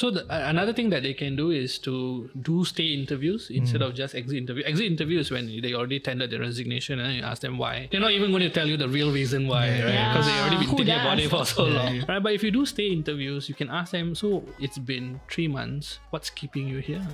So another thing that they can do is to do stay interviews instead of just exit interview. Exit interview is when they already tendered their resignation and then you ask them why. They're not even going to tell you the real reason why, right? Because they've already been thinking about it for so long. Right? But if you do stay interviews, you can ask them, so it's been 3 months, what's keeping you here?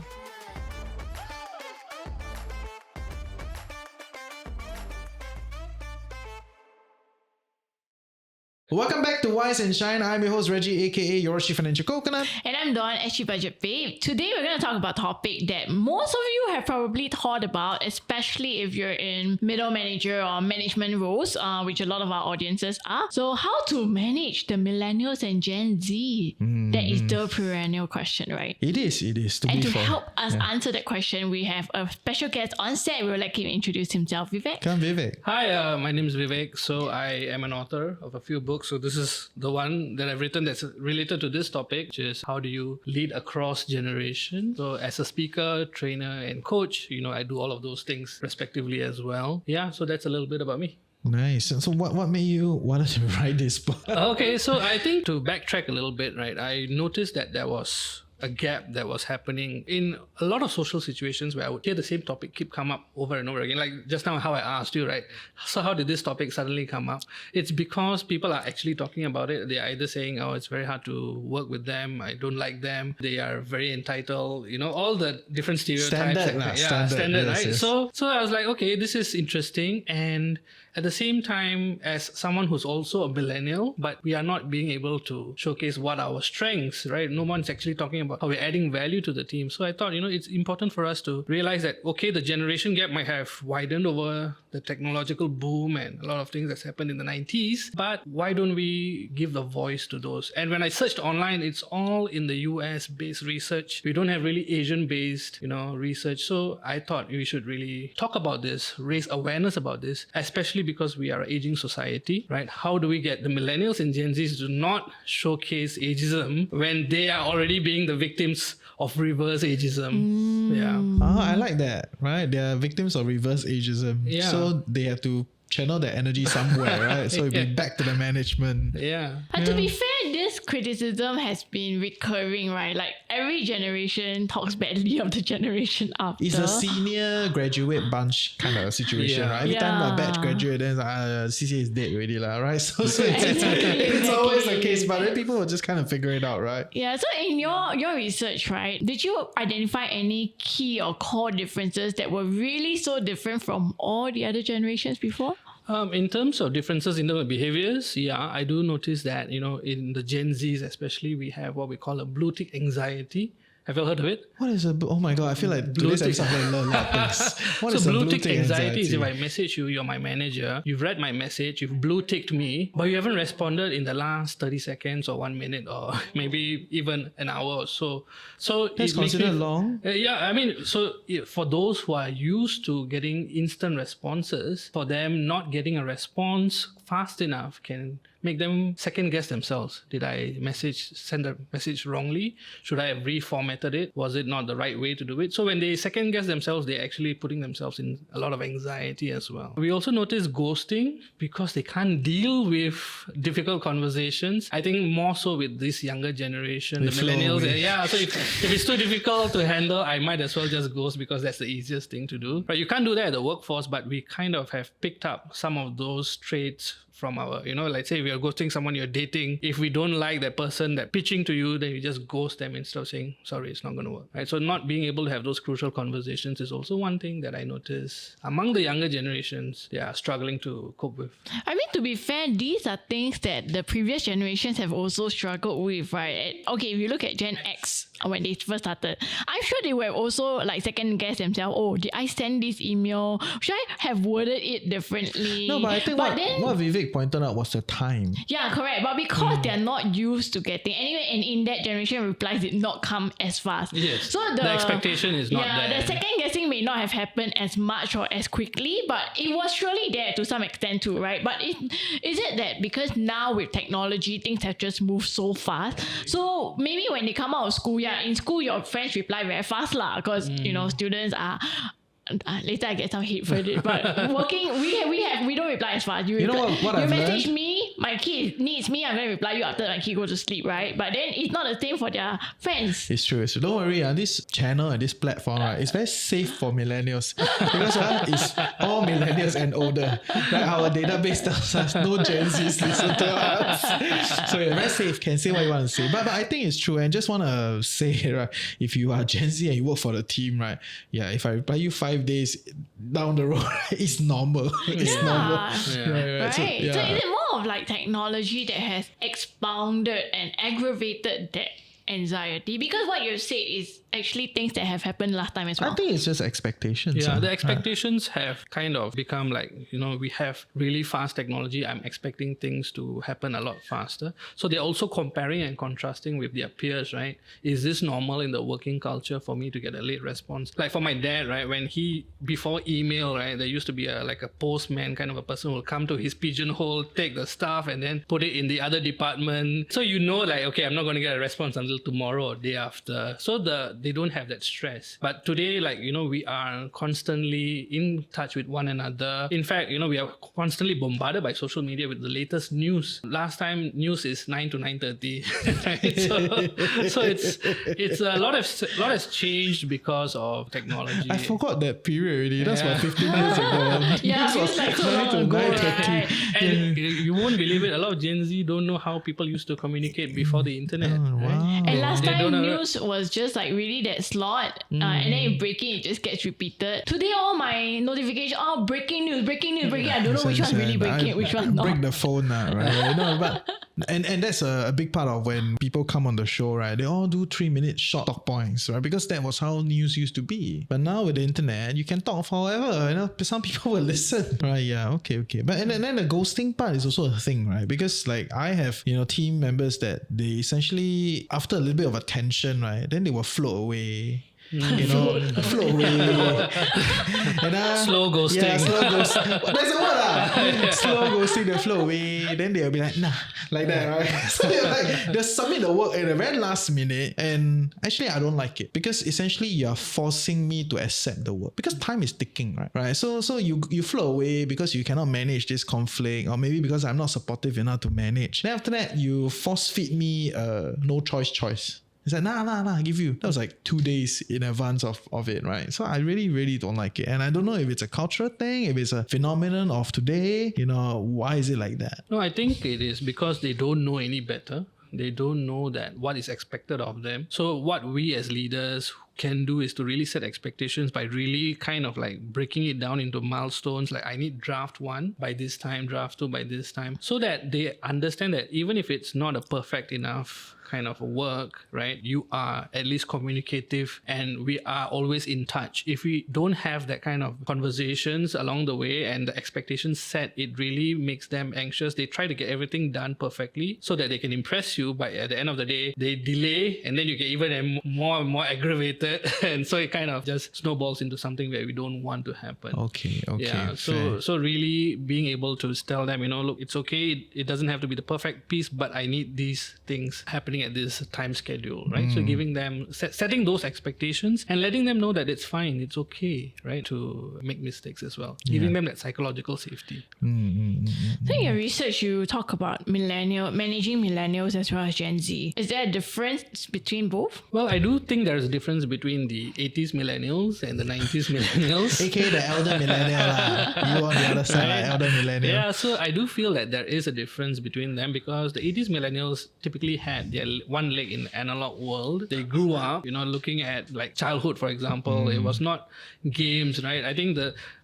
Welcome back to Wise and Shine. I'm your host Reggie, aka your Chief Financial Coconut. And I'm Dawn, SG Budget Babe. Today we're going to talk about a topic that most of you have probably thought about, especially if you're in middle manager or management roles, which a lot of our audiences are. So how to manage the millennials and Gen Z? That is the perennial question, right? It is. And to help us answer that question, we have a special guest on set. We'll let him introduce himself. Vivek. Come, Vivek. Hi, my name is Vivek. So I am an author of a few books. So this is the one that I've written that's related to this topic, which is how do you lead across generations. So as a speaker, trainer, and coach, I do all of those things respectively as well. Yeah, so that's a little bit about me. Nice. So what made you want to write this book? Okay, so I think to backtrack a little bit, right, I noticed that there was a gap that was happening in a lot of social situations where I would hear the same topic keep come up over and over again. Like just now how I asked you, right? So how did this topic suddenly come up? It's because people are actually talking about it. They're either saying, oh, it's very hard to work with them. I don't like them. They are very entitled. All the different stereotypes. Standard, right? Yes. So I was like, okay, this is interesting. And at the same time, as someone who's also a millennial, but we are not being able to showcase what our strengths, right? No one's actually talking about how we're adding value to the team. So I thought, it's important for us to realize that, okay, the generation gap might have widened over the technological boom and a lot of things that's happened in the 90s, but why don't we give the voice to those? And when I searched online, it's all in the US-based research. We don't have really Asian-based, research. So I thought we should really talk about this, raise awareness about this, especially because we are an aging society, right? How do we get the millennials and Gen Zs to not showcase ageism when they are already being the victims of reverse ageism? Yeah. Oh, I like that, right? They are victims of reverse ageism. Yeah. So they have to channel their energy somewhere, right? So it'll be back to the management. Yeah. But to be fair, this criticism has been recurring, right? Like every generation talks badly of the generation after. It's a senior graduate bunch kind of situation, right? Every time a batch graduate, then CCA is dead already, right? So it's always the case, but then people will just kind of figure it out, right? Yeah, so in your research, right, did you identify any key or core differences that were really so different from all the other generations before? In terms of differences in the behaviors, I do notice that, in the Gen Zs especially, we have what we call a blue tick anxiety. Have you heard of it? What is oh my God, I feel like today's episode I'm going to learn a lot of things. What is blue tick anxiety is if I message you, you're my manager, you've read my message, you've blue ticked me, but you haven't responded in the last 30 seconds or 1 minute or maybe even an hour or so. So that's considered long? For those who are used to getting instant responses, for them not getting a response fast enough can make them second guess themselves. Did I send a message wrongly? Should I have reformatted it? Was it not the right way to do it? So when they second guess themselves, they're actually putting themselves in a lot of anxiety as well. We also notice ghosting because they can't deal with difficult conversations. I think more so with this younger generation, the millennials. So if it's too difficult to handle, I might as well just ghost because that's the easiest thing to do. Right? You can't do that at the workforce, but we kind of have picked up some of those traits from our, let's say if you're ghosting someone you're dating, if we don't like that person that pitching to you, then you just ghost them instead of saying, sorry, it's not going to work, right? So not being able to have those crucial conversations is also one thing that I notice among the younger generations, they are struggling to cope with. I mean, to be fair, these are things that the previous generations have also struggled with, right? Okay, if you look at Gen X, when they first started, I'm sure they were also second guess themselves. Oh, did I send this email? Should I have worded it differently? No, but I think what Vivek pointed out was the time. Yeah, correct. But because they're not used to getting anyway, and in that generation, replies did not come as fast. Yes. So the expectation is not there. Yeah, the second guessing may not have happened as much or as quickly, but it was surely there to some extent too, right? But is it that because now with technology, things have just moved so fast? So maybe when they come out of school, in school your friends reply very fast because students are later I get some hate for it, but working we don't reply as fast. You message me, my kid needs me, I'm going to reply you after my kid goes to sleep, right? But then it's not the same for their friends. It's true. So don't worry, this channel and this platform, right, it's very safe for millennials because it's all millennials and older. Right? Our database tells us no Gen Zs listen to us. So very safe. Can say what you want to say. But I think it's true. And just want to say, right, if you are Gen Z and you work for the team, right, yeah, if I reply you 5 days down the road, it's normal. It's normal. Yeah. Right. So yeah. is it more of like technology that has expounded and aggravated that anxiety? Because what you said is actually things that have happened last time as well. I think it's just expectations. Yeah, the expectations have kind of become like, we have really fast technology. I'm expecting things to happen a lot faster. So they're also comparing and contrasting with their peers, right? Is this normal in the working culture for me to get a late response? Like for my dad, right? When before email, right? There used to be a postman kind of a person who will come to his pigeonhole, take the stuff and then put it in the other department. So like, okay, I'm not going to get a response until tomorrow or day after. So they don't have that stress. But today, like, we are constantly in touch with one another. In fact, we are constantly bombarded by social media with the latest news. Last time news is 9 to 9:30. Right? So it's a lot has changed because of technology. I forgot that period already. That's about 15 years ago. Yeah, This it was feels like so 9 to long ago, 9:30. right? And you won't believe it, a lot of Gen Z don't know how people used to communicate before the internet. Oh, right? wow. And last They time don't know- news was just like really that slot, and then you break it just gets repeated. Today all my notifications, breaking news. I don't know which one's really breaking, which one's not. Break the phone now, right? No, but and that's a big part of when people come on the show, right? They all do 3-minute short talk points, right? Because that was how news used to be. But now with the internet, you can talk forever. Some people will listen, right? Yeah, okay. But and then the ghosting part is also a thing, right? Because like I have team members that they essentially after a little bit of attention, right, then they will float away. Float away. And, Slow ghosting. Yeah, slow ghosting. There's a word. Slow ghosting, they float away. Then they'll be like, nah, like that, right? So they'll submit the work at the very last minute. And actually, I don't like it because essentially you're forcing me to accept the work because time is ticking, right? So you float away because you cannot manage this conflict, or maybe because I'm not supportive enough to manage. Then after that, you force feed me no choice. It's like, nah, give you. That was like 2 days in advance of it, right? So I really, really don't like it. And I don't know if it's a cultural thing, if it's a phenomenon of today, why is it like that? No, I think it is because they don't know any better. They don't know that what is expected of them. So what we as leaders can do is to really set expectations by really kind of like breaking it down into milestones. Like I need draft 1 by this time, draft 2 by this time, so that they understand that even if it's not a perfect enough kind of work, right, you are at least communicative and we are always in touch. If we don't have that kind of conversations along the way and the expectations set, it really makes them anxious. They try to get everything done perfectly so that they can impress you, but at the end of the day they delay, and then you get even more and more aggravated and so it kind of just snowballs into something where we don't want to happen. Okay. Yeah, so really being able to tell them, look, it's okay, it doesn't have to be the perfect piece, but I need these things happening at this time schedule, right? So giving them, setting those expectations and letting them know that it's fine, it's okay, right, to make mistakes as well. Giving them that psychological safety. So in your research, you talk about managing millennials as well as Gen Z. Is there a difference between both? Well, I do think there's a difference between the 80s millennials and the 90s millennials. AKA the elder millennial. You on the other side, elder millennial. Yeah, so I do feel that there is a difference between them because the 80s millennials typically had their one leg in the analog world. They grew up, looking at like childhood, for example. It was not games, right? I think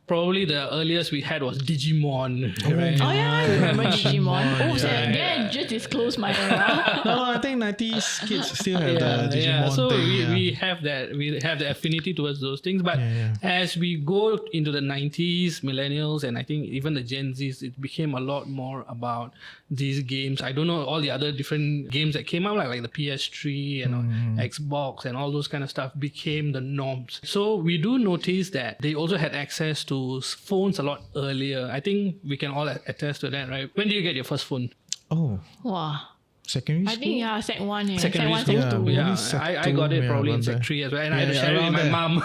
probably the earliest we had was Digimon, right? Oh yeah, I remember Digimon. Yeah, just disclose my era. No, I think 90s kids still have the Digimon so thing. we have the affinity towards those things, but as we go into the 90s millennials, and I think even the Gen Zs, it became a lot more about these games. I don't know all the other different games that came out, like the PS3 and Xbox and all those kind of stuff became the norms. So we do notice that they also had access to phones a lot earlier. I think we can all attest to that, right? When did you get your first phone? Oh, Wow. secondary I school. think Sec 1 here. Secondary Sec 1, school. Sec 2. Yeah. Yeah, Sec I two, got it yeah, probably in around Sec there. 3 as well, and I had to Yeah, share it with around my there. mum.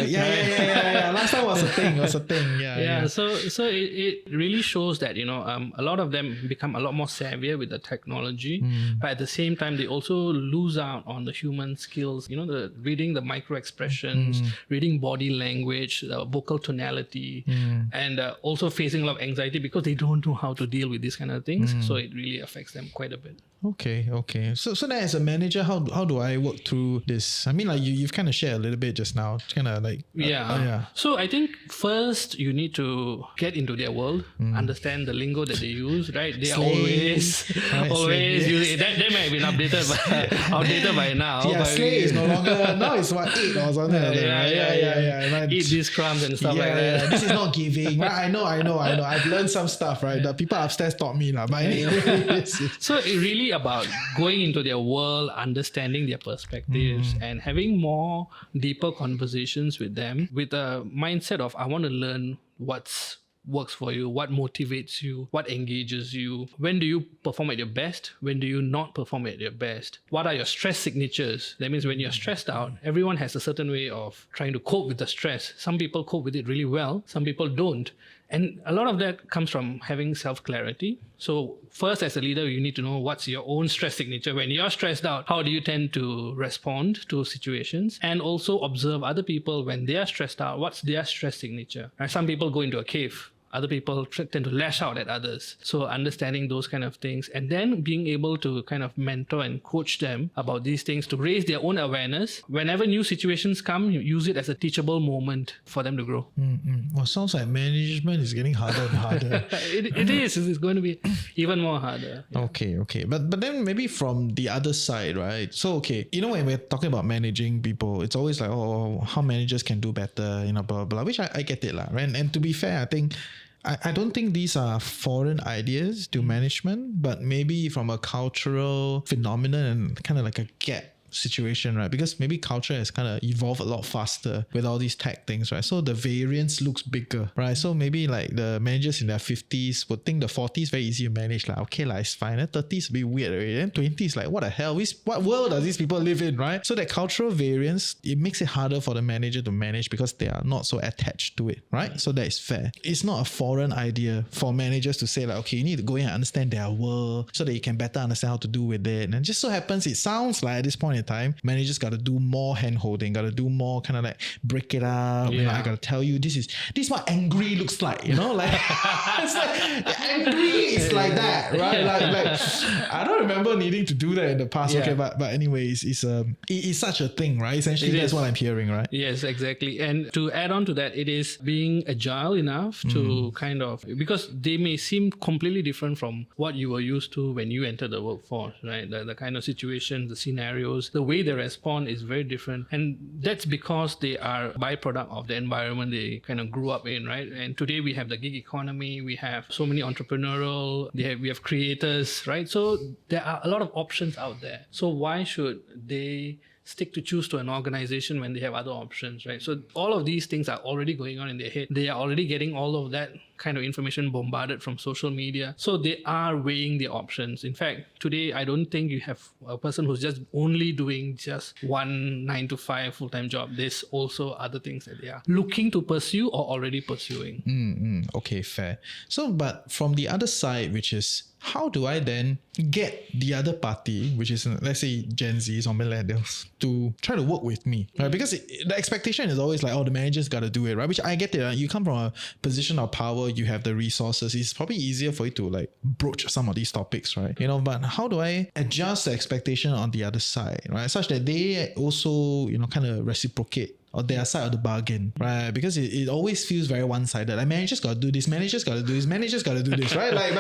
Yeah. Last time was a thing. Yeah, so it really shows that a lot of them become a lot more savvier with the technology, but at the same time they also lose out on the human skills. The reading the micro expressions, reading body language, the vocal tonality, and also facing a lot of anxiety because they don't know how to deal with these kind of things. So it really affects them quite a bit. Okay. So then as a manager, how do I work through this? I mean, like you've kind of shared a little bit just now, kind of like yeah. So I think first you need to get into their world, understand the lingo that they use, right? They Slang. are always Right, using that might have been outdated by now. Yeah, but slay is no longer, now it's what, 8 or something like that, right? Yeah. Eat these crumbs and stuff like Yeah, that. this is not giving. Right? I know. I've learned some stuff, right? The people upstairs taught me. But anyway, So it really about going into their world, understanding their perspectives, and having more deeper conversations with them with a mindset of I want to learn what's works for you, what motivates you, what engages you. When do you perform at your best? When do you not perform at your best? What are your stress signatures? That means when you're stressed out, everyone has a certain way of trying to cope with the stress. Some people cope with it really well, some people don't. And a lot of that comes from having self-clarity. So first, as a leader, you need to know what's your own stress signature. When you're stressed out, how do you tend to respond to situations? And also observe other people when they are stressed out. What's their stress signature? Right? Some people go into a cave. Other people tend to lash out at others. So understanding those kind of things and then being able to kind of mentor and coach them about these things to raise their own awareness. Whenever new situations come, you use it as a teachable moment for them to grow. Well, sounds like management is getting harder and harder. It is. It's going to be even more harder. Yeah. Okay. But then maybe from the other side, right? So, okay, when we're talking about managing people, it's always like, how managers can do better, blah, blah, blah, which I get it, right? And to be fair, I think I don't think these are foreign ideas to management, but maybe from a cultural phenomenon and kind of like a gap situation, right? Because maybe culture has kind of evolved a lot faster with all these tech things, right? So the variance looks bigger, right? So maybe like the managers in their 50s would think the 40s very easy to manage, like okay, like it's fine. 30s a bit weird already. Then 20s, like what the hell? What world does these people live in, right? So that cultural variance, it makes it harder for the manager to manage because they are not so attached to it, right? So that is fair. It's not a foreign idea for managers to say like, okay, you need to go in and understand their world so that you can better understand how to do with it. And just so happens, it sounds like at this point in time, managers got to do more hand holding, got to do more kind of like break it up. I got to tell you this is what angry looks like, like it's like angry is like that, right? Like I don't remember needing to do that in the past. Okay, but anyways, it's such a thing, right? Essentially, that's what I'm hearing, right? Yes, exactly. And to add on to that, it is being agile enough to kind of, because they may seem completely different from what you were used to when you entered the workforce, right? The kind of situations, the scenarios, the way they respond is very different. And that's because they are a byproduct of the environment they kind of grew up in, right? And today we have the gig economy, we have so many entrepreneurial, we have creators, right? So there are a lot of options out there. So why should they stick to choose to an organization when they have other options, right? So all of these things are already going on in their head. They are already getting all of that kind of information bombarded from social media. So they are weighing their options. In fact, today, I don't think you have a person who's just only doing just one 9-to-5 full-time job. There's also other things that they are looking to pursue or already pursuing. Okay, fair. So, but from the other side, which is how do I then get the other party, which is let's say Gen Zs or millennials, to try to work with me, right? Because the expectation is always like, the manager's got to do it, right? Which I get it. Right? You come from a position of power, you have the resources. It's probably easier for you to like broach some of these topics, right? But how do I adjust the expectation on the other side, right? Such that they also, kind of reciprocate or their side of the bargain, right? Because it always feels very one-sided. Like managers got to do this, managers got to do this, managers got to do this, right? Like,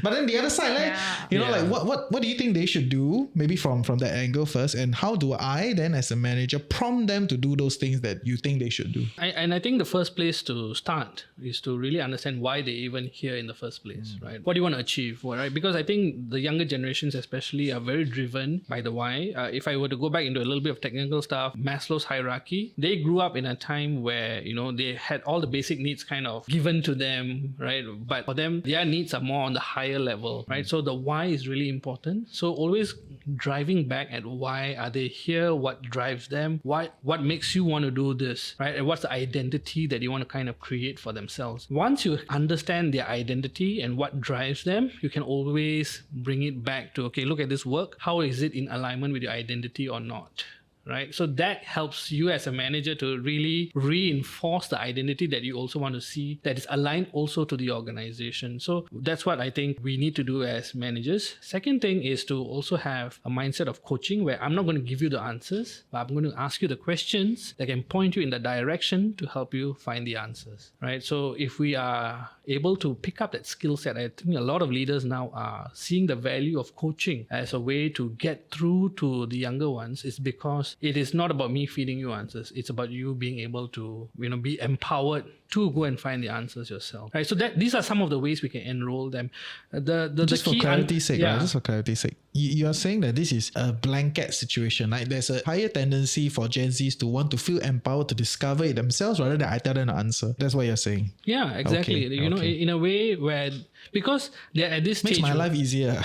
but then the other side, like, like what do you think they should do? Maybe from that angle first, and how do I then, as a manager, prompt them to do those things that you think they should do? I think the first place to start is to really understand why they even here in the first place, right? What do you want to achieve, right? Because I think the younger generations especially are very driven by the why. If I were to go back into a little bit of technical stuff, Maslow's hierarchy, they grew up in a time where, they had all the basic needs kind of given to them, right? But for them, their needs are more on the higher level, right? So the why is really important. So always driving back at why are they here, what drives them, what makes you want to do this, right? And what's the identity that you want to kind of create for themselves. Once you understand their identity and what drives them, you can always bring it back to, okay, look at this work. How is it in alignment with your identity or not? Right? So that helps you as a manager to really reinforce the identity that you also want to see that is aligned also to the organization. So that's what I think we need to do as managers. Second thing is to also have a mindset of coaching where I'm not going to give you the answers, but I'm going to ask you the questions that can point you in the direction to help you find the answers. Right? So if we are able to pick up that skill set, I think a lot of leaders now are seeing the value of coaching as a way to get through to the younger ones. Is because it is not about me feeding you answers. It's about you being able to, be empowered to go and find the answers yourself. Right. So these are some of the ways we can enroll them. Just for clarity's sake, right? Just for clarity's sake, you are saying that this is a blanket situation. Like there's a higher tendency for Gen Zs to want to feel empowered to discover it themselves rather than I tell them the answer. That's what you're saying. Yeah, exactly. Okay. In a way where, because they're at this stage. Makes my life easier.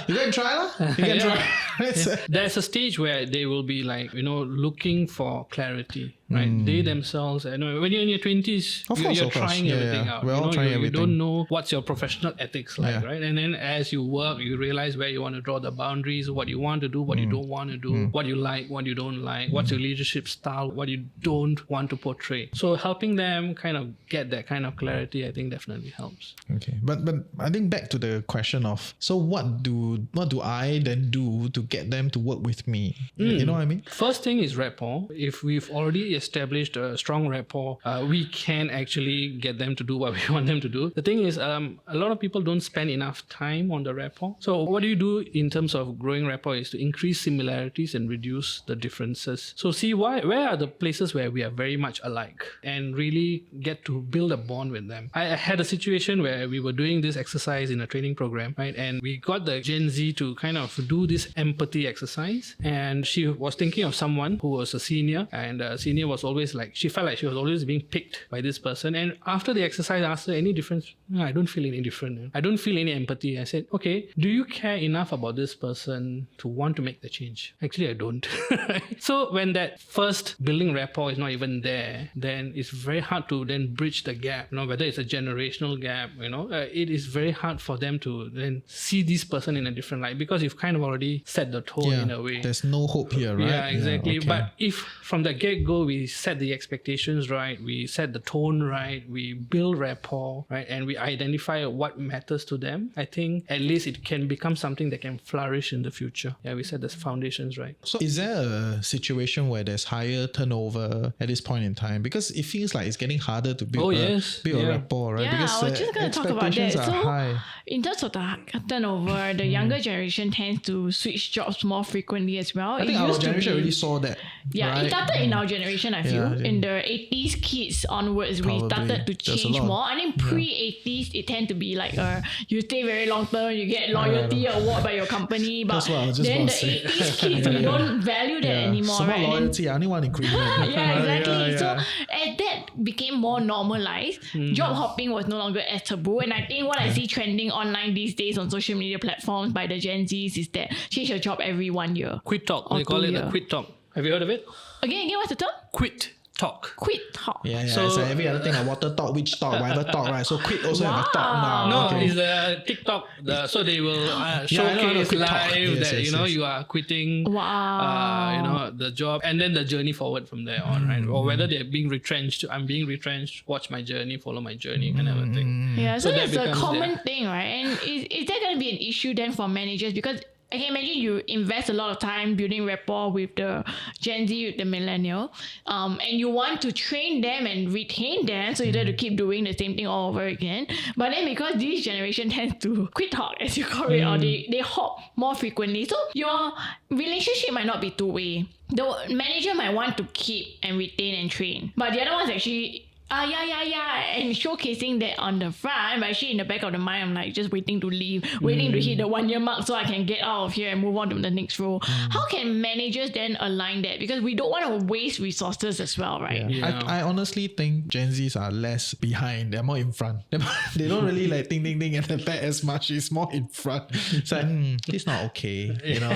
You can try lah. You can try. There's a stage where they will be like, looking for clarity. Right, they themselves. When you're in your 20s, you're trying everything out. We're all trying everything. You don't know what's your professional ethics like, right? And then as you work, you realize where you want to draw the boundaries, what you want to do, what you don't want to do, what you like, what you don't like, what's your leadership style, what you don't want to portray. So helping them kind of get that kind of clarity, I think definitely helps. Okay, but I think back to the question of, so what do I then do to get them to work with me? You know what I mean? First thing is rapport. If we've already established a strong rapport, we can actually get them to do what we want them to do. The thing is, a lot of people don't spend enough time on the rapport. So what do you do in terms of growing rapport is to increase similarities and reduce the differences. So see where are the places where we are very much alike and really get to build a bond with them. I had a situation where we were doing this exercise in a training program, right? And we got the Gen Z to kind of do this empathy exercise. And she was thinking of someone who was a senior, and a senior was always like, she felt like she was always being picked by this person. And after the exercise, I asked her, any difference? No, I don't feel any different. I don't feel any empathy. I said, okay, do you care enough about this person to want to make the change? Actually, I don't. So when that first building rapport is not even there, then it's very hard to then bridge the gap, whether it's a generational gap, it is very hard for them to then see this person in a different light because you've kind of already set the tone in a way. There's no hope here, right? Yeah, exactly. Yeah, okay. But if from the get-go we set the expectations right, we set the tone right, we build rapport, right, and we identify what matters to them, I think at least it can become something that can flourish in the future. Yeah, we set the foundations right. So is there a situation where there's higher turnover at this point in time? Because it feels like it's getting harder to build a rapport, right? Yeah, because I was just going to talk about that. So high. In terms of the turnover, the younger generation tends to switch jobs more frequently as well. I think our generation already saw that. Yeah, right? it started in our generation, I feel. In the 80s kids onwards, we started to change more. I think pre-80s, it tend to be like you stay very long term, you get loyalty award by your company. But then the 80s kids, we don't value that anymore, some right? loyalty, I only want increment. Yeah, exactly. So as that became more normalized, job hopping was no longer as taboo. And I think what I see trending online these days on social media platforms by the Gen Zs is that change your job every 1 year. Quit talk. They call it the quit talk. Have you heard of it? Again, what's the term? Quit talk. Quit talk. Yeah. So it's like every other thing, like water talk, witch talk, whatever talk, right? So quit also have a talk now. No, it's the TikTok. So they will showcase live that you are quitting. Wow. The job, and then the journey forward from there on, right? Or whether they're being retrenched. I'm being retrenched. Watch my journey, follow my journey, kind of a thing. Yeah. So that's a common there. thing, right? And is that going to be an issue then for managers? Because I can imagine you invest a lot of time building rapport with the Gen Z, with the millennial, and you want to train them and retain them, so you have to keep doing the same thing all over again. But then because this generation tends to quit talk, as you call it, or they hop more frequently, so your relationship might not be two-way. The manager might want to keep and retain and train, but the other one's actually Yeah. And showcasing that on the front, but actually in the back of the mind, I'm like just waiting to leave, waiting to hit the 1 year mark so I can get out of here and move on to the next role. How can managers then align that? Because we don't want to waste resources as well, right? Yeah. I honestly think Gen Zs are less behind. They're more in front. They don't really like ding at the back as much. It's more in front. It's like, it's not okay. You know?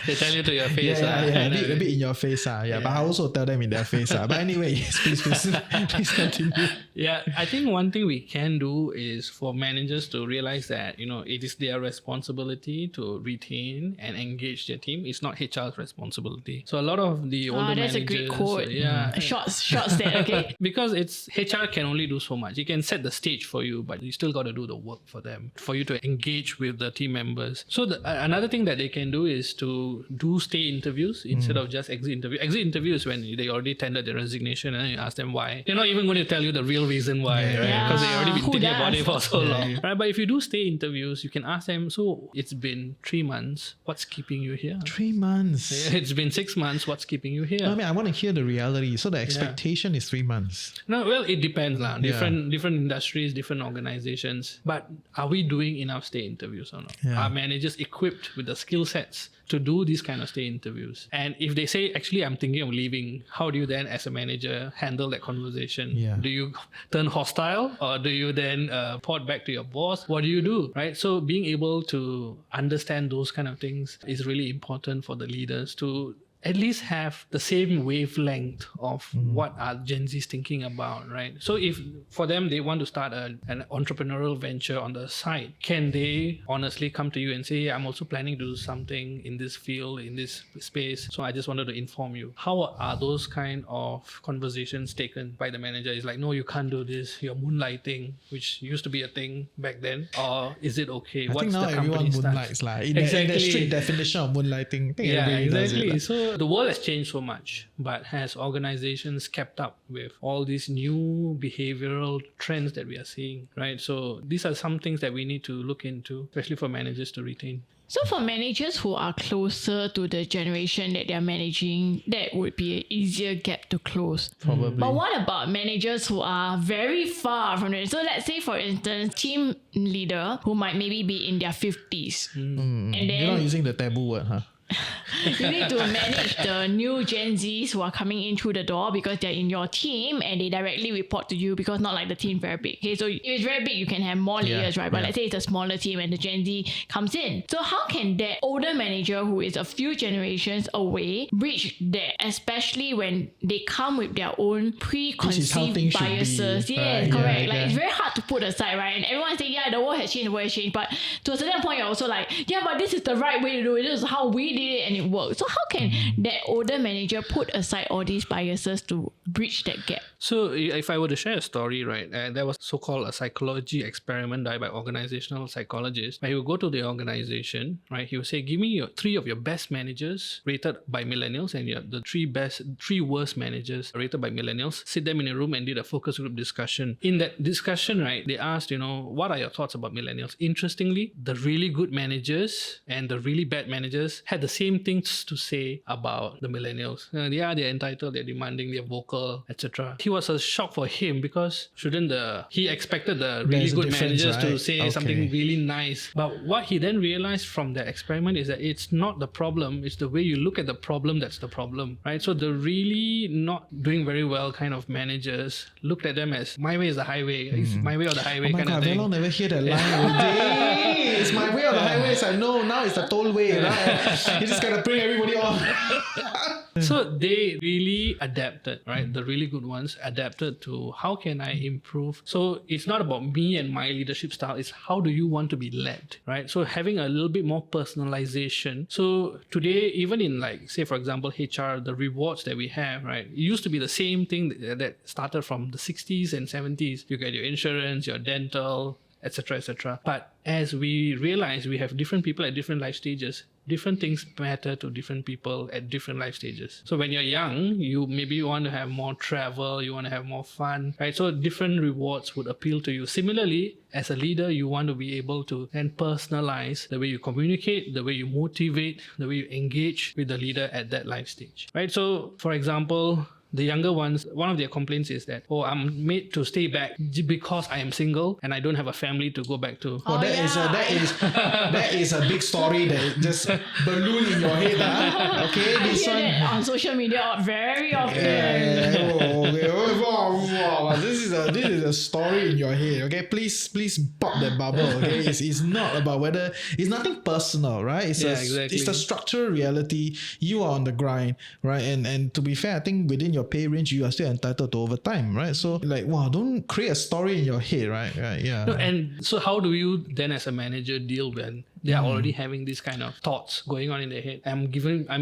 They tell you to your face. A bit in your face. But I also tell them in their face. But anyway, yes, please continue. Yeah, I think one thing we can do is for managers to realize that, it is their responsibility to retain and engage their team. It's not HR's responsibility. So a lot of the older that's managers... a great quote. Yeah. Short step, okay? Because HR can only do so much. It can set the stage for you, but you still got to do the work for them, for you to engage with the team members. So another thing that they can do is to do stay interviews instead of just exit interview. Exit interview is when they already tendered their resignation and then you ask them why. They're not even going to tell you the real reason why, right? Because they've already been thinking about it for so long. Right? But if you do stay interviews, you can ask them, so it's been 3 months, what's keeping you here? 3 months. It's been 6 months, what's keeping you here? I want to hear the reality. So the expectation is 3 months. No, well, it depends. Different industries, different organizations. But are we doing enough stay interviews or not? Yeah. Are managers equipped with the skill sets to do these kind of stay interviews? And if they say, actually, I'm thinking of leaving, how do you then, as a manager, handle that conversation? Yeah. Do you turn hostile or do you then report back to your boss? What do you do, right? So being able to understand those kind of things is really important for the leaders to at least have the same wavelength of what are Gen Zs thinking about, right? So if for them, they want to start an entrepreneurial venture on the side, can they honestly come to you and say, I'm also planning to do something in this field, in this space. So I just wanted to inform you. How are those kind of conversations taken by the manager? It's like, no, you can't do this. You're moonlighting, which used to be a thing back then. Or is it okay? I think now everyone moonlights. In the strict definition of moonlighting, I think everybody does it. So the world has changed so much, but has organizations kept up with all these new behavioral trends that we are seeing, right? So these are some things that we need to look into, especially for managers to retain. So for managers who are closer to the generation that they're managing, that would be an easier gap to close. Probably. But what about managers who are very far from it? So let's say, for instance, team leader who might maybe be in their 50s. And then You're not using the taboo word, huh? you need to manage the new Gen Zs who are coming in through the door because they're in your team and they directly report to you because not like the team very big. Okay, so if it's very big, you can have more layers, right? But let's say it's a smaller team and the Gen Z comes in. So how can that older manager who is a few generations away reach that, especially when they come with their own preconceived biases? Yes, correct. Like it's very hard to put aside, right? And everyone say, the world has changed, but to a certain point you're also like, but this is the right way to do it. This is how we did it and it worked. So how can that older manager put aside all these biases to bridge that gap? So if I were to share a story, right, there was so-called a psychology experiment done by organizational psychologists, where he would go to the organization, right, he would say, give me 3 of your best managers rated by millennials and the 3 worst managers rated by millennials, sit them in a room and did a focus group discussion. In that discussion, right, they asked, what are your thoughts about millennials? Interestingly, the really good managers and the really bad managers had the same things to say about the millennials. They're entitled, they're demanding, they're vocal, etc. It was a shock for him because he expected the really good managers to say something really nice. But what he then realized from that experiment is that it's not the problem, it's the way you look at the problem that's the problem, right? So the really not doing very well kind of managers looked at them as my way is the highway, it's my way or the highway kind of thing. Very long never hear that line already. It's my way or the highway. It's like, no, now it's the tollway, right? You just gotta bring everybody on. So they really adapted, right? The really good ones adapted to how can I improve? So it's not about me and my leadership style, it's how do you want to be led, right? So having a little bit more personalization. So today, even in like, say for example, HR, the rewards that we have, right? It used to be the same thing that started from the 60s and 70s. You get your insurance, your dental, etc., etc. But as we realize we have different people at different life stages, different things matter to different people at different life stages. So when you're young, you maybe want to have more travel, you want to have more fun, right? So different rewards would appeal to you. Similarly, as a leader, you want to be able to then personalize the way you communicate, the way you motivate, the way you engage with the leader at that life stage, right? So for example, the younger ones, one of their complaints is that, oh, I'm made to stay back because I am single and I don't have a family to go back to. Oh, that is a big story that just balloon in your head. Okay, I this hear one. that on social media very often. Oh, okay. Wow. This is a story in your head. Okay, please pop that bubble. Okay, it's not about whether it's nothing personal, right? Exactly. It's the structural reality. You are on the grind, right? And to be fair, I think within your pay range, you are still entitled to overtime, right? So like, wow, don't create a story in your head, right? Yeah. No, and so how do you then as a manager deal when they are already having these kind of thoughts going on in their head? I'm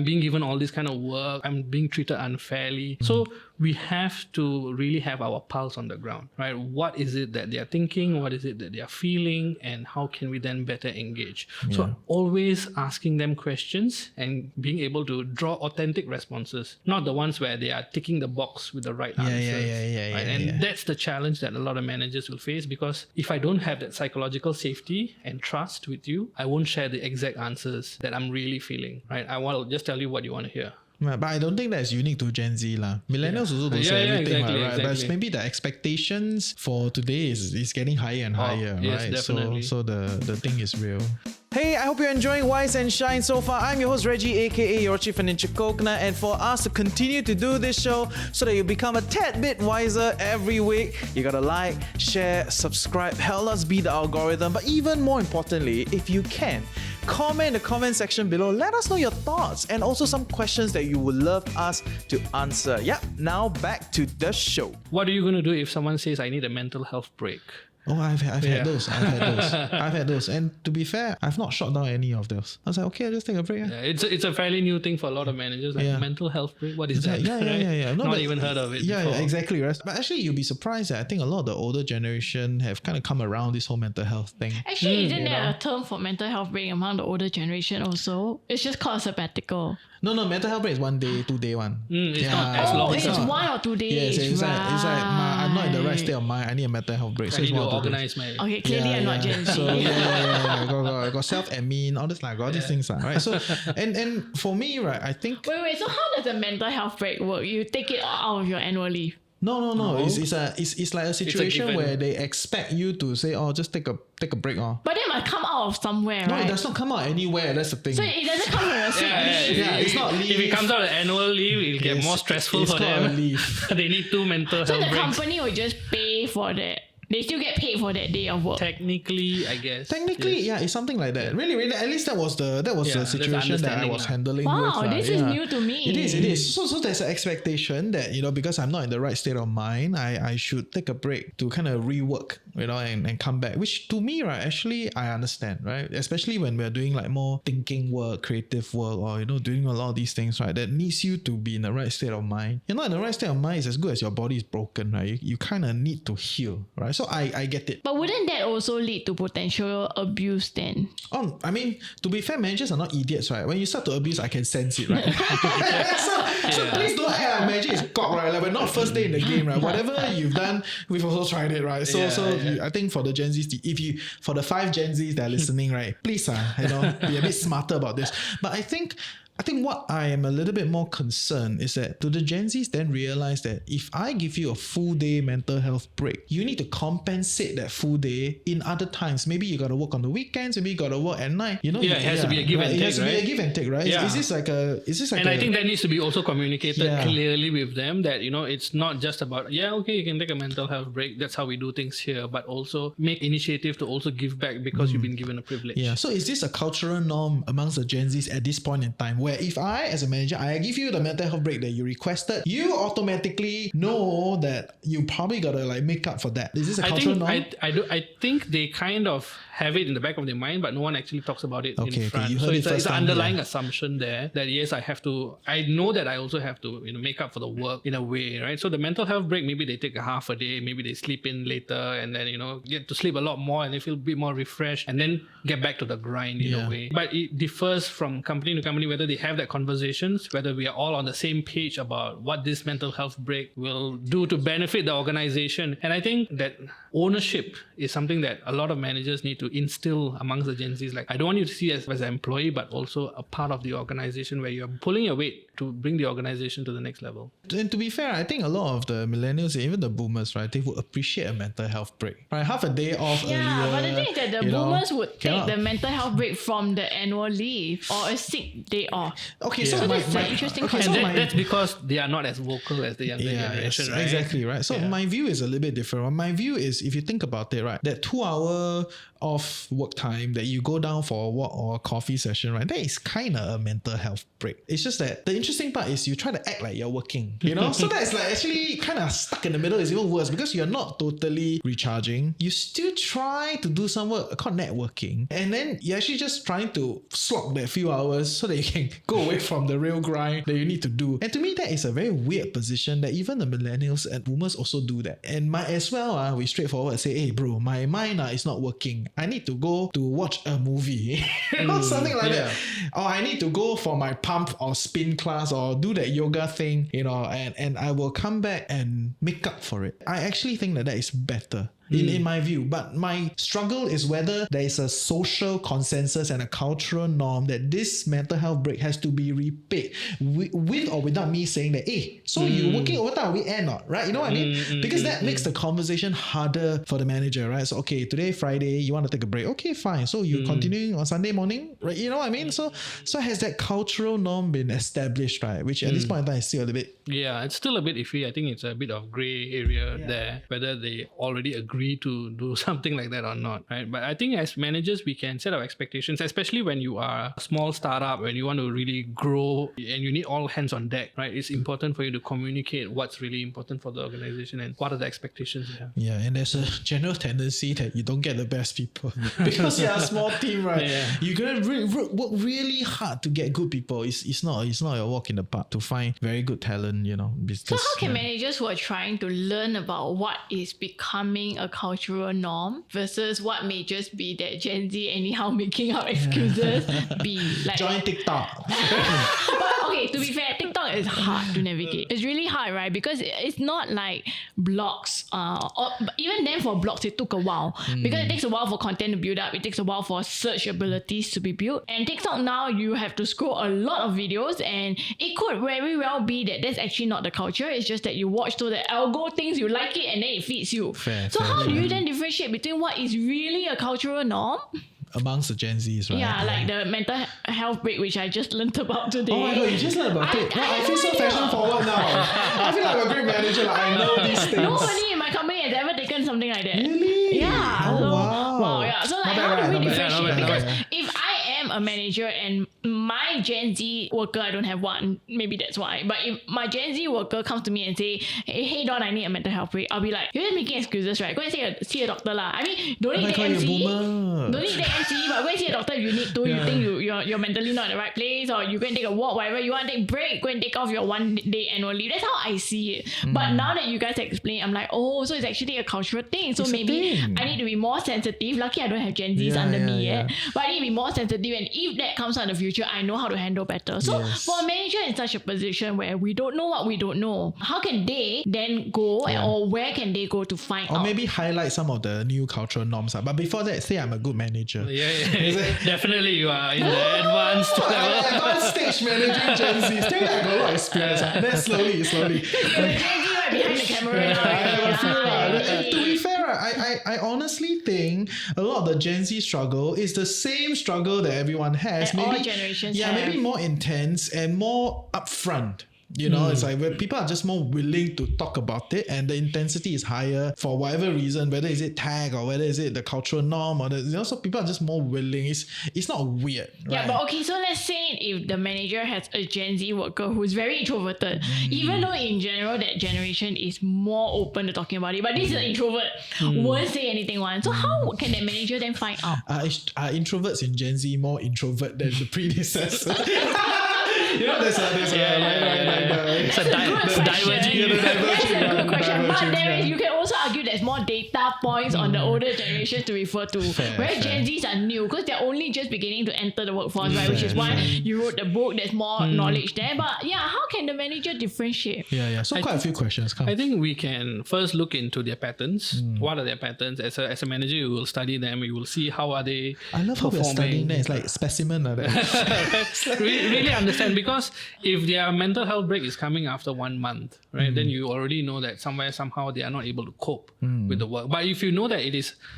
being given all this kind of work. I'm being treated unfairly. So we have to really have our pulse on the ground, right? What is it that they are thinking? What is it that they are feeling? And how can we then better engage? So always asking them questions and being able to draw authentic responses, not the ones where they are ticking the box with the right answers. Right? And that's the challenge that a lot of managers will face, because if I don't have that psychological safety and trust with you, I won't share the exact answers that I'm really feeling, right? I will just tell you what you want to hear. Right, but I don't think that's unique to Gen Z lah. Millennials also don't say everything, right? But it's maybe the expectations for today is getting higher and higher, yes, right? definitely. So the thing is real. Hey, I hope you're enjoying Wise and Shine so far. I'm your host Reggie, aka your chief financial coconut, and for us to continue to do this show so that you become a tad bit wiser every week, you gotta like, share, subscribe, help us beat the algorithm. But even more importantly, if you can, comment in the comment section below. Let us know your thoughts and also some questions that you would love us to answer. Yep, now back to the show. What are you going to do if someone says, I need a mental health break? Oh, I've had those. I've had those. And to be fair, I've not shot down any of those. I was like, okay, I'll just take a break. Yeah, it's a fairly new thing for a lot of managers. Like mental health break. What is that? Yeah. Not even heard of it. Yeah, before. exactly. Right. But actually, you'll be surprised that I think a lot of the older generation have kind of come around this whole mental health thing. Actually, isn't there a term for mental health break among the older generation also? It's just called sabbatical. No, mental health break is 1 day, 2 day one. It's not as long. It's 1 or 2 days. Yes, it's like I'm not in the right state of mind. I need a mental health break. I So need it's to 1 or 2 days. organize my... Okay, clearly I'm not Gen Z. So got self-admin, all this like all these things, right? So and for me, right, I think Wait, so how does a mental health break work? You take it out of your annual leave? no. It's like a situation given. where they expect you to say, oh, just take a break, oh. But it must come out of somewhere, No, right? it does not come out anywhere. That's the thing. So it doesn't come from your sick leave. Yeah, it's not leave. If it comes out of annual leave, it'll get Yes, more stressful it's for called a them. leave. They need 2 mental So health the breaks. company will just pay for that. They still get paid for that day of work. Technically, I guess. Technically, yes. yeah, it's something like that. Really, at least that was the that's situation that I understanding was lah. handling Wow, with. this is new to me. It is. So there's an expectation that, because I'm not in the right state of mind, I should take a break to kind of rework, and come back. Which to me, right, actually I understand, right? Especially when we're doing like more thinking work, creative work, or doing a lot of these things, right? That needs you to be in the right state of mind. You're not in the right state of mind is as good as your body is broken, right? You kind of need to heal, right? So I get it. But wouldn't that also lead to potential abuse then? Oh, I mean, to be fair, managers are not idiots, right? When you start to abuse, I can sense it, right? so please don't act like manager is cock, right? Like we're not first day in the game, right? Whatever you've done, we've also tried it, right? So I think for the Gen Zs, for the 5 Gen Zs that are listening, right? Please, be a bit smarter about this. But I think what I am a little bit more concerned is that do the Gen Zs then realize that if I give you a full day mental health break, you need to compensate that full day in other times. Maybe you got to work on the weekends, maybe you got to work at night. It has to be a give and take, It has to be a right? give and take, right? Yeah. Is this like And I think that needs to be also communicated Yeah. clearly with them that, it's not just about, okay, you can take a mental health break. That's how we do things here. But also make initiative to also give back because you've been given a privilege. Yeah. So is this a cultural norm amongst the Gen Zs at this point in time where if I, as a manager, I give you the mental health break that you requested, you automatically know that you probably gotta like make up for that? Is this a cultural norm? I think they kind of have it in the back of their mind, but no one actually talks about it in front. You So heard it it's first an time, underlying yeah. assumption there that yes, I know that I also have to make up for the work in a way, right? So the mental health break, maybe they take a half a day, maybe they sleep in later and then get to sleep a lot more and they feel a bit more refreshed and then get back to the grind in a way. But it differs from company to company whether they they have that conversations, whether we are all on the same page about what this mental health break will do to benefit the organization. And I think that ownership is something that a lot of managers need to instill amongst the Gen Zs. Like, I don't want you to see us as an employee, but also a part of the organization where you're pulling your weight to bring the organization to the next level. And to be fair, I think a lot of the millennials, even the boomers, right, they would appreciate a mental health break. Right, half a day off earlier. Yeah, but the thing is that the you know, boomers would take cannot- the mental health break from the annual leave or a sick day off. Okay, Yeah. so that's an interesting okay, And so concept. my, that's because they are not as vocal as the younger generation, right? exactly, right? So Yeah. my view is a little bit different. My view is, if you think about it, right, that 2 hour of work time that you go down for a walk or a coffee session, right, that is kind of a mental health break. It's just that the interesting part is you try to act like you're working, you know? So that's like actually kind of stuck in the middle is even worse because you're not totally recharging. You still try to do some work called networking, and then you're actually just trying to slog that few hours so that you can go away from the real grind that you need to do. And to me, that is a very weird position that even the millennials and boomers also do that. And might as well, we straightforward say, hey bro, my mind is not working. I need to go to watch a movie. You know, something like that. Or I need to go for my pump or spin class or do that yoga thing, you know, and I will come back and make up for it. I actually think that is better. In my view. But my struggle is whether there is a social consensus and a cultural norm that this mental health break has to be repaid with or without me saying that, hey, so you working overtime weekend or right? You know what I mean? Because that makes the conversation harder for the manager, right? So, okay, today, Friday, you want to take a break. Okay, fine. So you continuing on Sunday morning, right? You know what I mean? So has that cultural norm been established, right? Which at this point in time is still a little bit. Yeah, it's still a bit iffy. I think it's a bit of grey area there, whether they already agree to do something like that or not, right? But I think as managers, we can set our expectations, especially when you are a small startup, when you want to really grow and you need all hands on deck, right? It's important for you to communicate what's really important for the organization and what are the expectations you have. Yeah, and there's a general tendency that you don't get the best people because you're a small team, right? Yeah. You're gonna work really hard to get good people. It's not your walk in the park to find very good talent, you know. Because, So how can managers who are trying to learn about what is becoming a cultural norm versus what may just be that Gen Z anyhow making up excuses be like? join TikTok? But okay, to be fair, TikTok is hard to navigate. It's really hard, right? Because it's not like blogs. Or even then, for blogs, it took a while because it takes a while for content to build up. It takes a while for search abilities to be built. And TikTok now, you have to scroll a lot of videos, and it could very well be that that's actually not the culture. It's just that you watch so the algo thinks you like it, and then it feeds you. Fair, How do you then differentiate between what is really a cultural norm? Amongst the Gen Zs, right? Yeah, like the mental health break, which I just learnt about today. Oh my god, you just learned about it. Wow, I feel so had no fashion idea. forward now. I feel like I'm a great manager. Like, I know these things. Nobody in my company has ever taken something like that. Really? Yeah. Oh, so, wow. yeah. So Not like, bad, how do right? we Not bad. differentiate? Yeah, not bad, Because not bad. if I am a manager and my Gen Z worker, I don't have one, maybe that's why. But if my Gen Z worker comes to me and say, hey Don, I need a mental health break, I'll be like, you're just making excuses, right? Go and see a doctor lah. I mean, don't Oh my need the god, you're a MC. boomer. Don't need the MC, but go and see a doctor if you need to. You think you're mentally not in the right place, or you go and take a walk, whatever you want to take break, go and take off your 1 day annual leave. That's how I see it. But now that you guys explain, I'm like, oh, so it's actually a cultural thing. So It's a maybe thing. I need to be more sensitive. Lucky I don't have Gen Zs under me yet. But I need to be more sensitive, and if that comes out in the future, I know how to handle better. So Yes. for a manager in such a position where we don't know what we don't know, how can they then go or where can they go to find Or out? maybe highlight some of the new cultural norms. But before that, say I'm a good manager. Yeah. Definitely you are in the advanced I'm level. advanced stage managing Gen Z. Still I got a lot of experience. Then slowly. You're the Gen Z right behind the camera now. I feel right? like, to be fair, I honestly think a lot of the Gen Z struggle is the same struggle that everyone has. And all generations have. maybe more intense and more upfront. You know, it's like where people are just more willing to talk about it, and the intensity is higher for whatever reason, whether is it tag or whether is it the cultural norm or so people are just more willing. It's not weird, right? Yeah, but okay, so let's say if the manager has a Gen Z worker who's very introverted, even though in general that generation is more open to talking about it, but this is an introvert, won't say anything one. So how can that manager then find out? Are introverts in Gen Z more introvert than the predecessor? You know, there's a It's a diverging. That's a good question. But diverging, you can also argue there's more day data points on the older generation to refer to. Whereas Gen Zs are new because they're only just beginning to enter the workforce, right? Which is why you wrote the book. There's more knowledge there. But yeah, how can the manager differentiate? Yeah. So quite a few questions come. I think we can first look into their patterns. What are their patterns? As a manager, you will study them. You will see how are they I love how we're studying that. It's like specimen like that. really understand, because if their mental health break is coming after 1 month, right, then you already know that somehow they are not able to cope with the work. But if you know that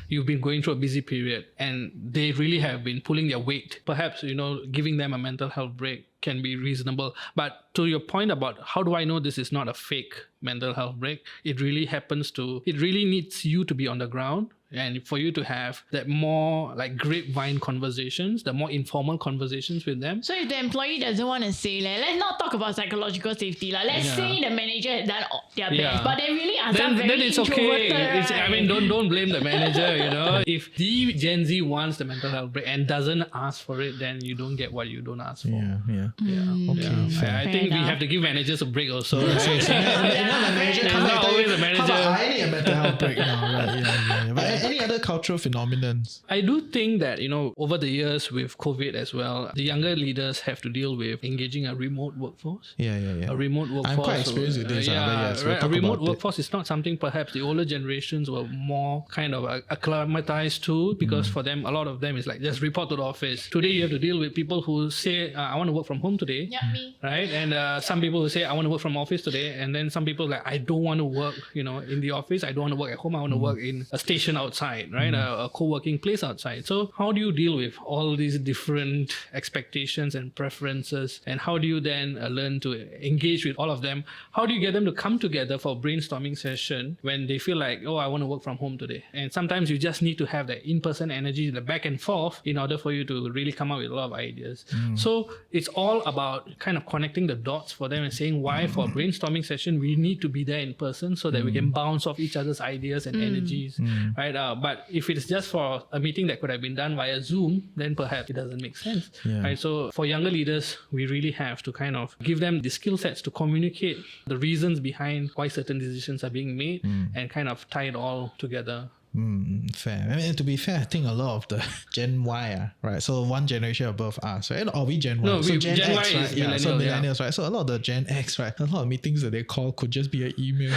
you've been going through a busy period and they really have been pulling their weight, perhaps, giving them a mental health break can be reasonable. But to your point about how do I know this is not a fake mental health break, it really needs you to be on the ground and for you to have that more like grapevine conversations, the more informal conversations with them. So if the employee doesn't want to say, let's not talk about psychological safety. Let's say the manager has done their best, but they really are some very then it's introverted. Okay. Don't blame the manager. If the Gen Z wants the mental health break and doesn't ask for it, then you don't get what you don't ask for. Okay, fair. I think we have to give managers a break also. The manager come not and tell always you, the manager. how about I need a mental health break now, right? Yeah. But any other cultural phenomenon? I do think that, over the years with COVID as well, the younger leaders have to deal with engaging a remote workforce. Yeah. A remote workforce. I'm quite experienced with this. Right. A remote workforce is not something perhaps the older generations were more kind of acclimatized to, because for them, a lot of them is like just report to the office. Today you have to deal with people who say, I want to work from home today. Yeah, me. Right? And some people will say, I want to work from office today. And then some people like, I don't want to work, in the office. I don't want to work at home. I want to work in a station outside, right? A co-working place outside. So how do you deal with all these different expectations and preferences? And how do you then learn to engage with all of them? How do you get them to come together for a brainstorming session when they feel like, I want to work from home today? And sometimes you just need to have that in-person energy, the back and forth, in order for you to really come up with a lot of ideas. So it's all about kind of connecting the dots for them and saying why for a brainstorming session, we need to be there in person so that we can bounce off each other's ideas and energies, right? But if it's just for a meeting that could have been done via Zoom, then perhaps it doesn't make sense, right? So for younger leaders, we really have to kind of give them the skill sets to communicate the reasons behind why certain decisions are being made and kind of tie it all together. Fair. I mean, to be fair, I think a lot of the Gen Y, right? So one generation above us, right? Or we Gen Y. No, so Gen X, Y right? is So millennial, millennials, right? So a lot of the Gen X, right? A lot of meetings that they call could just be an email.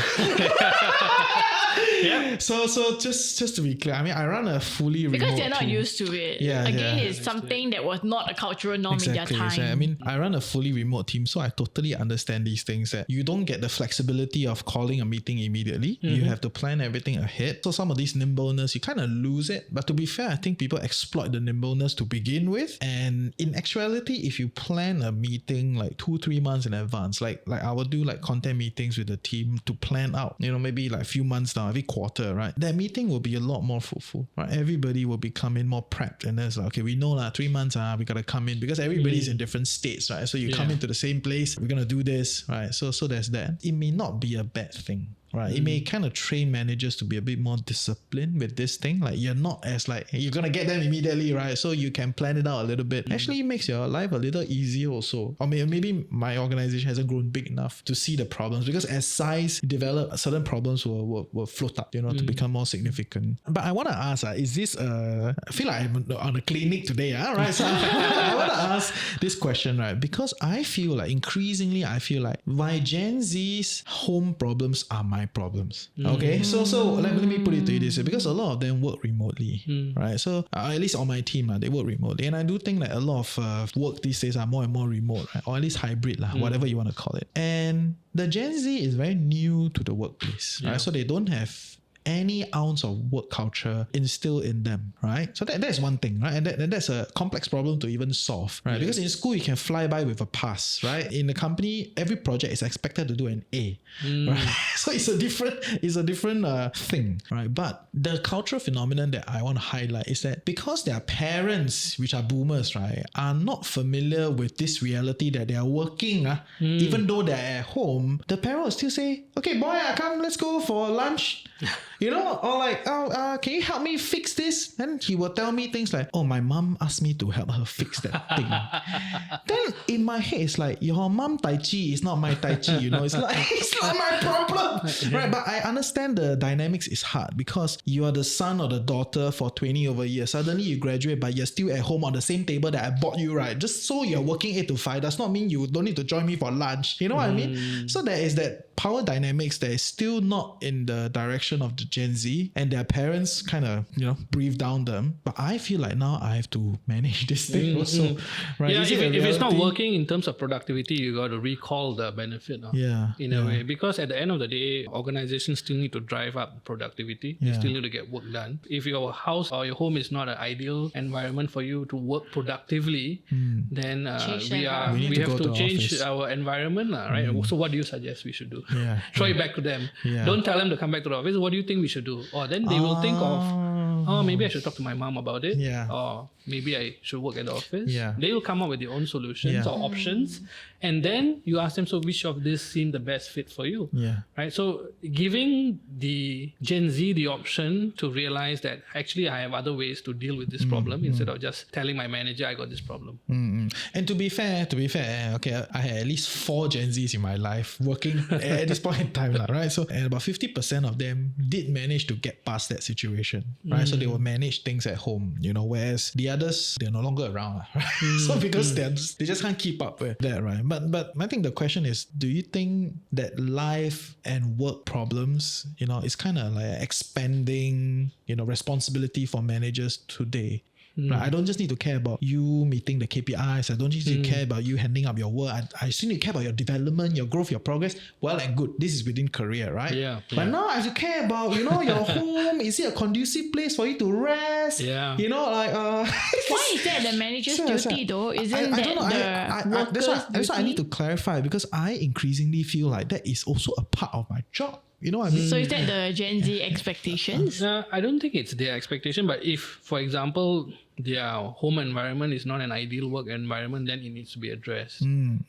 So just to be clear, I mean, I run a fully remote Because they're not team. used to it. Yeah, Again, yeah. it's something that was not a cultural norm in their time. So, I mean, I run a fully remote team, so I totally understand these things that you don't get the flexibility of calling a meeting immediately. You have to plan everything ahead. So some of these nimbleness, you kind of lose it. But to be fair, I think people exploit the nimbleness to begin with. And in actuality, if you plan a meeting like 2-3 months in advance, like I would do like content meetings with the team to plan out, maybe like a few months down, every quarter, right? That meeting will be a lot more fruitful, right? Everybody will be coming more prepped, and there's like, okay, we know 3 months, we gotta come in because everybody's in different states, right? So you come into the same place, we're gonna do this, right? So there's that. It may not be a bad thing. Right, it may kind of train managers to be a bit more disciplined with this thing. Like you're not as like you're gonna get them immediately, right? So you can plan it out a little bit. Actually, it makes your life a little easier also. Or maybe my organization hasn't grown big enough to see the problems, because as size develop, certain problems will float up, to become more significant. But I want to ask, is this? I feel like I'm on a clinic today, right? So I want to ask this question, right? Because I feel like increasingly, why Gen Z's home problems are my problems. Okay, so let me put it to you this way, because a lot of them work remotely, right? So at least on my team, they work remotely, and I do think that a lot of work these days are more and more remote, right? Or at least hybrid, whatever you want to call it. And the Gen Z is very new to the workplace, right? So they don't have any ounce of work culture instilled in them, right? So that's one thing, right? And that's a complex problem to even solve, right? Because in school, you can fly by with a pass, right? In the company, every project is expected to do an A, right? So it's a different thing, right? But the cultural phenomenon that I want to highlight is that because their parents, which are boomers, right, are not familiar with this reality that they are working, even though they're at home, the parent will still say, okay, boy, come, let's go for lunch. You know, or like, can you help me fix this? Then he will tell me things like, oh, my mom asked me to help her fix that thing. Then in my head, it's like, your mom tai chi is not my tai chi, you know, it's like, it's not my problem. Right, but I understand the dynamics is hard because you are the son or the daughter for 20 over years. Suddenly you graduate, but you're still at home on the same table that I bought you, right? Just so you're working 8 to 5 does not mean you don't need to join me for lunch. You know what I mean? So there is that power dynamics that is still not in the direction of the Gen Z, and their parents kind of, you know, breathe down them. But I feel like now I have to manage this thing also. Right? Yeah, Is if it a it's not reality? working in terms of productivity, you got to recall the benefit. Yeah, In a yeah. way, because at the end of the day, organizations still need to drive up productivity. You Yeah. still need to get work done. If your house or your home is not an ideal environment for you to work productively, then Change the we environment. We need to have go to to change office. our environment, right? So what do you suggest we should do? Yeah, Throw yeah. it back to them. Yeah. Don't tell them to come back to the office. What do you think we should do? Or then they will think of, oh, maybe I should talk to my mom about it. Yeah. Or maybe I should work at the office. Yeah. They will come up with their own solutions Yeah. or options. And then you ask them, so which of this seem the best fit for you? Yeah. Right. So giving the Gen Z the option to realize that actually I have other ways to deal with this problem instead of just telling my manager I got this problem. And to be fair, okay, I had at least 4 Gen Zs in my life working at this point in time, right? So, and about 50% of them did manage to get past that situation, right? So they will manage things at home, you know, whereas the others, they're no longer around, right? So because they just can't keep up with that, right? But I think the question is, do you think that life and work problems, you know, is kind of like expanding, you know, responsibility for managers today? Right? I don't just need to care about you meeting the KPIs. I don't just need to care about you handing up your work. I still need to care about your development, your growth, your progress. Well and good. This is within career, right? Yeah, But yeah. now I have to care about, you know, your home. Is it a conducive place for you to rest? Yeah. You know, like Why is that the manager's duty though? Isn't I that don't know. the worker's That's why I need to duty? clarify, because I increasingly feel like that is also a part of my job. You know what I mean? So is that the Gen Z expectations? I don't think it's their expectation, but if, for example, their home environment is not an ideal work environment, then it needs to be addressed,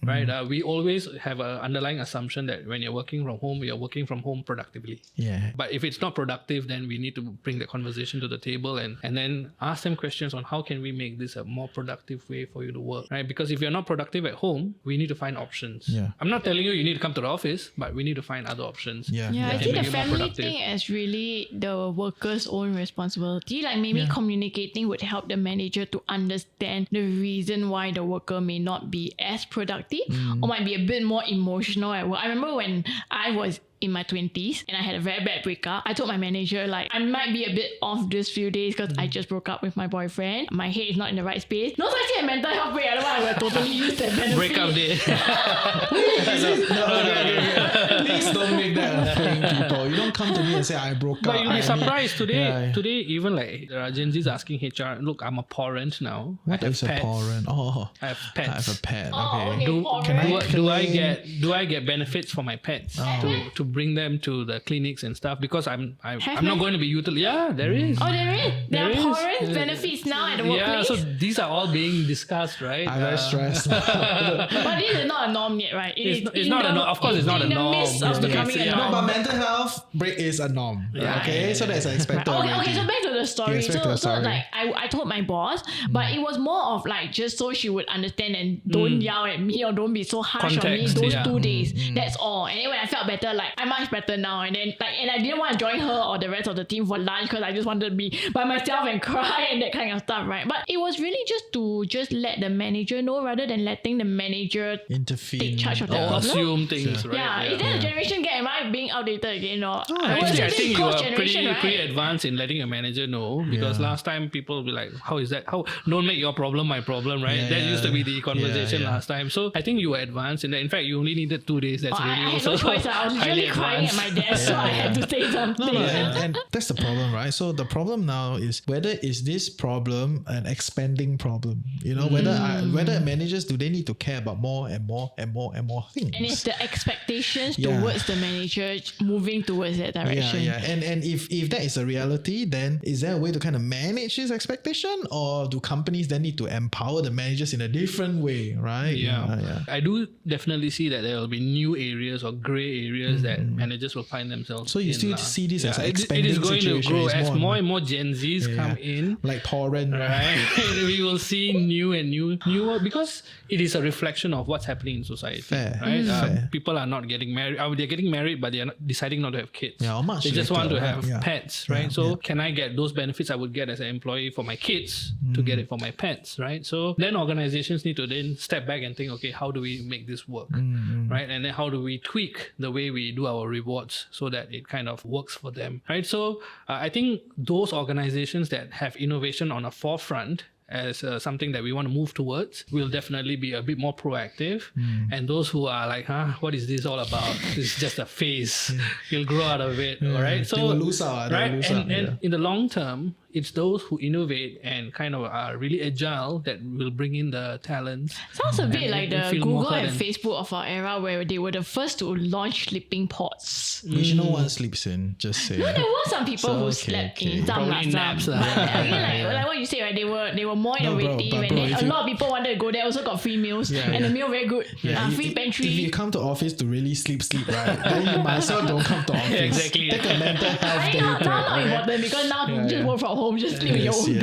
right? We always have an underlying assumption that when you're working from home, you're working from home productively. Yeah. But if it's not productive, then we need to bring the conversation to the table and then ask them questions on how can we make this a more productive way for you to work, right? Because if you're not productive at home, we need to find options. Yeah. I'm not telling you need to come to the office, but we need to find other options. Yeah. Yeah, I can think make the it more family productive. thing is really the worker's own responsibility. Like maybe communicating would help the manager to understand the reason why the worker may not be as productive or might be a bit more emotional at work. I remember when I was in my 20s and I had a very bad breakup, I told my manager, like, I might be a bit off this few days because I just broke up with my boyfriend. My head is not in the right space. No, it's actually a mental health break. Otherwise, I would have totally used that benefit. Breakup day. Please don't make that a thing, people. You don't come to me and say I broke up. But you'll I be need-" surprised today. Yeah. Today, even like there are Gen Zs asking HR, look, I'm a parent now. What I have is a pets. parent? Oh, I have I pets. have a pet. Oh, okay. Do, Alright. can I- do I get benefits for my pets to bring them to the clinics and stuff, because I'm Have not you? going to be utilized. Yeah, there is. Oh, there is. There are There is. parents' benefits now at the Yeah, workplace. so these are all being discussed, right? I'm very stressed. But this is not a norm yet, right? It's not a norm. Of course, it's not a in the norm. midst of It's becoming a yeah. norm. No, but mental health break is a norm. Yeah. Okay, so that's expected Okay, already. so back to the story. Yes, back to So, the so story. like I told my boss, but it was more of like just so she would understand and don't yell at me or don't be so harsh on me Context, those yeah. 2 days. That's all. And then when I felt better, like I'm much better now. And then like, and I didn't want to join her or the rest of the team for lunch because I just wanted to be by myself and cry and that kind of stuff, right? But it was really just to just let the manager know rather than letting the manager Intervene. take charge of the Or problem. assume things, right? Yeah, is that a generation gap? Am I being outdated again? Or Actually, I think you are generation, pretty right? advanced in letting your manager know, because Yeah. last time people will be like, how is that? How don't make your problem my problem, right? Yeah, That yeah. used to be the conversation Yeah. last time. So I think you were advanced in that. In fact, you only needed 2 days. That's Oh, really I had also no choice. I was highly literally crying at advanced. my desk, so I had to say something. No, and that's the problem, right? So the problem now is whether is this problem an expanding problem? You know, whether managers, do they need to care about more and more and more and more things? And it's the expectations Yeah. towards the manager moving towards that. that direction. Yeah. And if that is a reality, then is there a way to kind of manage this expectation, or do companies then need to empower the managers in a different way, right? Yeah. I do definitely see that there will be new areas or grey areas that managers will find themselves So you in. still see this as an it expanding is going to situation. grow It's as more more and and more Gen Zs come in. like torrent, right? Right, we will see newer because it is a reflection of what's happening in society. Fair. Right? Fair. People are not getting married. They're getting married, but they are not deciding not to have kids. Yeah, or much they just later, want to right? have Yeah. pets, right? Yeah, So yeah. can I get those benefits I would get as an employee for my kids to get it for my pets, right? So then organizations need to then step back and think, okay, how do we make this work, right? And then how do we tweak the way we do our rewards so that it kind of works for them, right? So I think those organizations that have innovation on a forefront as something that we want to move towards will definitely be a bit more proactive. And those who are like, what is this all about? It's just a phase. You'll grow out of it, all right? So They will lose out. right, and in the long term, it's those who innovate and kind of are really agile that will bring in the talents. Sounds a bit like the feel more Google and confident. Facebook of our era, where they were the first to launch sleeping pods. Which no one sleeps in, just say. There were some people So, who okay, slept okay. in some Probably last naps time. lah. But I mean, like what you say, right? They were more No, bro, innovative, but and bro, then if a you- lot of people wanted to go there. Also got free meals, and the meal very good. Free pantry. If you come to office to really sleep, right? Then you might as well don't come to office. Exactly. Take a mental health I day. mean, now break, not okay? important because now Yeah, just yeah. work from home, just sleep in your own bed,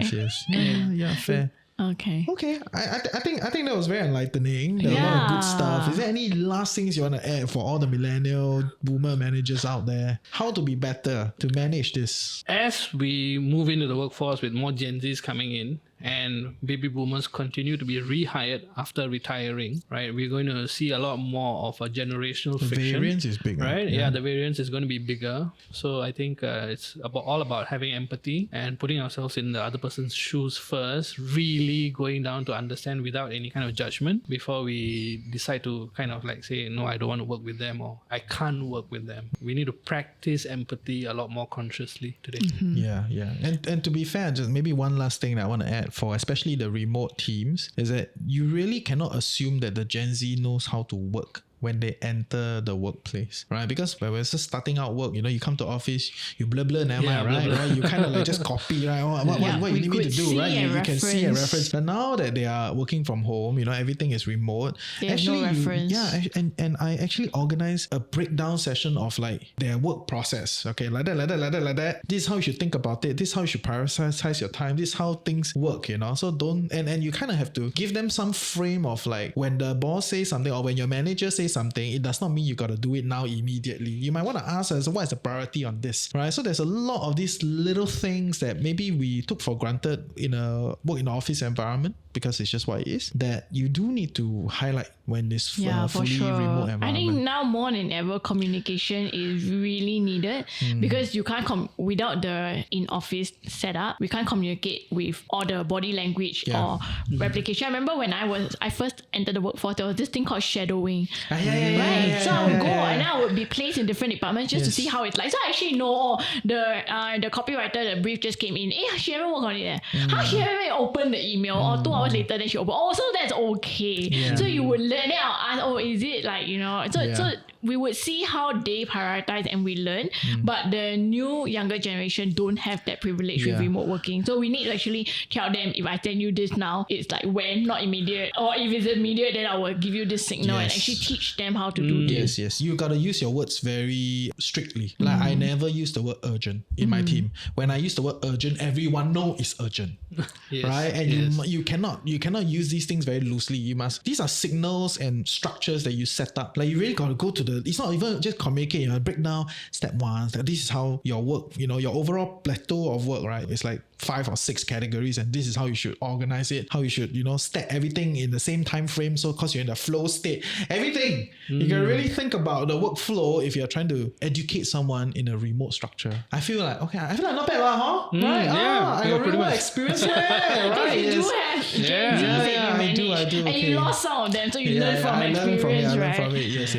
right? Yeah, fair. Okay. Okay, I think that was very enlightening. There were a lot of good Yeah. stuff. Is there any last things you want to add for all the millennial boomer managers out there? How to be better to manage this? As we move into the workforce with more Gen Zs coming in and baby boomers continue to be rehired after retiring, right? We're going to see a lot more of a generational friction. Variance is big, Right? Yeah, the variance is going to be bigger. So I think it's all about having empathy and putting ourselves in the other person's shoes first, really going down to understand without any kind of judgment before we decide to kind of like say, no, I don't want to work with them or I can't work with them. We need to practice empathy a lot more consciously today. Yeah. And to be fair, just maybe one last thing that I want to add for especially the remote teams is that you really cannot assume that the Gen Z knows how to work when they enter the workplace, right? Because when we're just starting out work, you come to office, you blah never Yeah, mind, blah, right? You kind of like just copy, right? What you need me to do, right? You can see a reference. But now that they are working from home, everything is remote. They have no reference. And I actually organize a breakdown session of like their work process. Okay, like that. This is how you should think about it. This is how you should prioritize your time. This is how things work, So don't, and you kind of have to give them some frame of like when the boss says something or when your manager says something, it does not mean you got to do it now immediately. You might want to ask us, what is the priority on this, right? So there's a lot of these little things that maybe we took for granted in a work in the office environment because it's just what it is, that you do need to highlight when it's For fully sure. remote environment. I think now more than ever, communication is really needed because you can't without the in-office setup, we can't communicate with all the body language or replication. I remember when I first entered the workforce, there was this thing called shadowing. Right. So I would go and I would be placed in different departments just to see how it's like. So I actually know the copywriter, the brief just came in. She haven't worked on it. She haven't opened the email or 2 hours later then she opened. So that's okay. So you would learn. Then I'll ask, is it like, so we would see how they prioritize and we learn. But the younger generation don't have that privilege with remote working. So we need to actually tell them, if I tell you this now, it's like when, not immediate. Or if it's immediate, then I will give you this signal and actually teach them how to do this. Yes. You got to use your words very strictly. Like I never use the word urgent in my team. When I use the word urgent, everyone know it's urgent. Right? And you cannot use these things very loosely. These are signals and structures that you set up. Like you really got to go to it's not even just communicate, break down step 1. This is how your work, your overall plateau of work, right? It's like 5 or 6 categories, and this is how you should organize it, how you should, stack everything in the same time frame. So because you're in the flow state, everything. You can really think about the workflow if you're trying to educate someone in a remote structure. I feel like not bad, huh? Right? I got really more experience there, right? You do have Gen Zs that you manage, I do. and Okay. you lost some of them, so you learn from experience, I right? learn from it. Yes.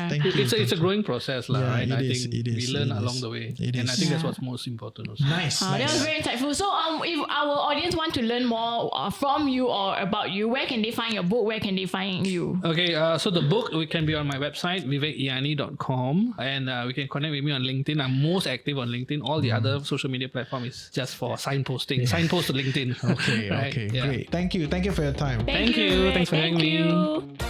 Thank you. It's a growing process, right? it I is, think it is, we learn it along is. the way. It And I is. think that's what's most important also. Nice. That was very insightful. So if our audience want to learn more from you or about you, where can they find your book? Where can they find you? Okay, so the book we can be on my website vivekiyyani.com, and we can connect with me on LinkedIn. I'm most active on LinkedIn. All the other social media platform is just for signposting. Signpost to LinkedIn. Okay, Right? okay, Yeah. great. Thank you for your time. Thank you. Vivek. Thanks for having Thank me. you.